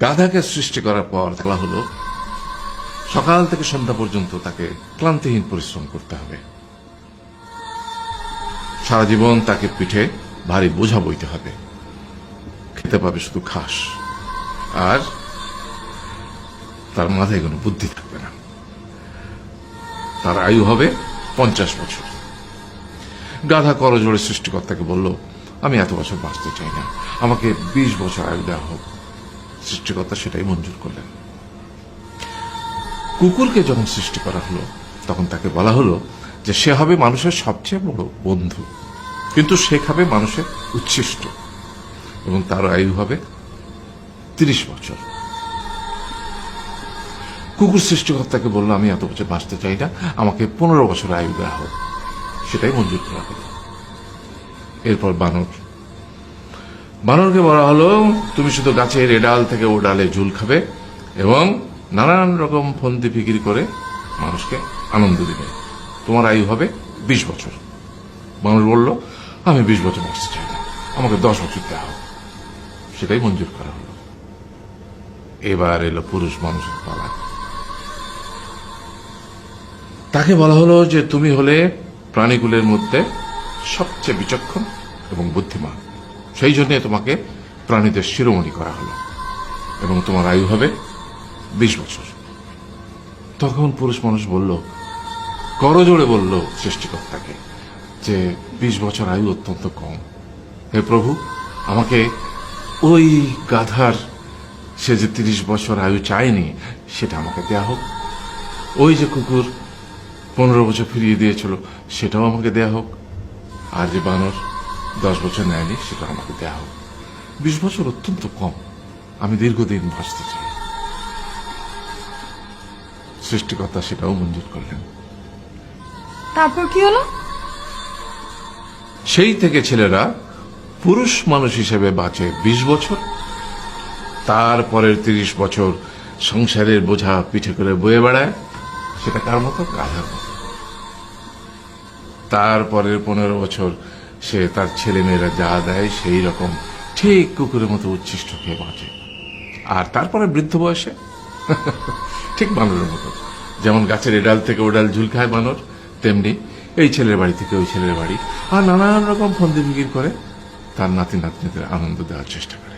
গাধাকে সৃষ্টি করার পর বলা হলো সকাল থেকে সন্ধ্যা পর্যন্ত তাকে ক্লান্তিহীন পরিশ্রম করতে হবে, সারা জীবন তাকে পিঠে ভারী বোঝা বইতে হবে, খেতে পাবে শুধু ঘাস, আর তার মাথায় কোনো বুদ্ধি থাকবে না। তার আয়ু হবে 50 বছর। গাধা করজোড়ে সৃষ্টিকর্তাকে বলল, আমি এত বছর বাঁচতে চাই না, আমাকে 20 বছর আয়ু দেওয়া হোক। সৃষ্টিকর্তা সেটাই মঞ্জুর করলেন। কুকুরকে যখন সৃষ্টি করা হলো তখন তাকে বলা হলো যে সে হবে মানুষের সবচেয়ে বড় বন্ধু, কিন্তু সে খাবে মানুষের উচ্ছিষ্ট, এবং তার আয়ু হবে 30 বছর। কুকুর সৃষ্টিকর্তাকে বলল, আমি এত বছর বাঁচতে চাই না, আমাকে 15 বছর আয়ু দেওয়া হোক। সেটাই মঞ্জুর করা হলো। এরপর বানরকে বলা হলো, তুমি শুধু গাছের এ ডাল থেকে ও ডালে ঝুল খাবে এবং নানান রকম ফন্দি ফিকির করে মানুষকে আনন্দ দিবে, তোমার আয়ু হবে 20 বছর। মানুষ বলল, আমি 20 বছর বাঁচতে চাই না, আমাকে 10 বছর দেওয়া হোক। সেটাই মঞ্জুর করা হলো। এবার এলো পুরুষ মানুষের পালা। তাকে বলা হলো যে তুমি হলে প্রাণীকুলের মধ্যে সবচেয়ে বিচক্ষণ এবং বুদ্ধিমান, সেই জন্য তোমাকে প্রাণীদের শিরোমণি করা হলো এবং তোমার আয়ু হবে 20 বছর। তখন পুরুষ মানুষ বলল, করজোড়ে বলল সৃষ্টিকর্তাকে যে 20 বছর আয়ু অত্যন্ত কম, হে প্রভু, আমাকে ওই গাধার সে যে 30 বছর আয়ু চায়নি সেটা আমাকে দেয়া হোক, ওই যে কুকুর 15 বছর ফিরিয়ে দিয়েছিল সেটাও আমাকে দেয়া হোক, আর যে বানর 10 বছর নেয়নি সেটা আমাকে দেয়া হোক। 20 বছর অত্যন্ত কম, আমি দীর্ঘদিন বাঁচতে চাই। সৃষ্টিকর্তা সেটাও মঞ্জুর করলেন। তারপর কি হলো? সেই থেকে ছেলেরা পুরুষ মানুষ হিসেবে বাঁচে 20 বছর, তারপরের 30 বছর সংসারের বোঝা পিঠে করে বয়ে বেড়ায়, সেটা কার মতো? গাধার মতো। তারপরের 15 বছর সে তার ছেলে মেয়েরা যা দেয় সেই রকম ঠিক কুকুরের মতো উচ্ছিষ্ট খেয়ে বাঁচে। আর তারপরে বৃদ্ধ বয়সে ঠিক বানরের মতো, যেমন গাছের এডাল থেকে ওডাল ঝুল খায় বানর, তেমনি এই ছেলের বাড়ি থেকে ওই ছেলের বাড়ি, আর নানান রকম ফন্দি ফিকির করে তার নাতি নাতনিদের আনন্দ দেওয়ার চেষ্টা করে।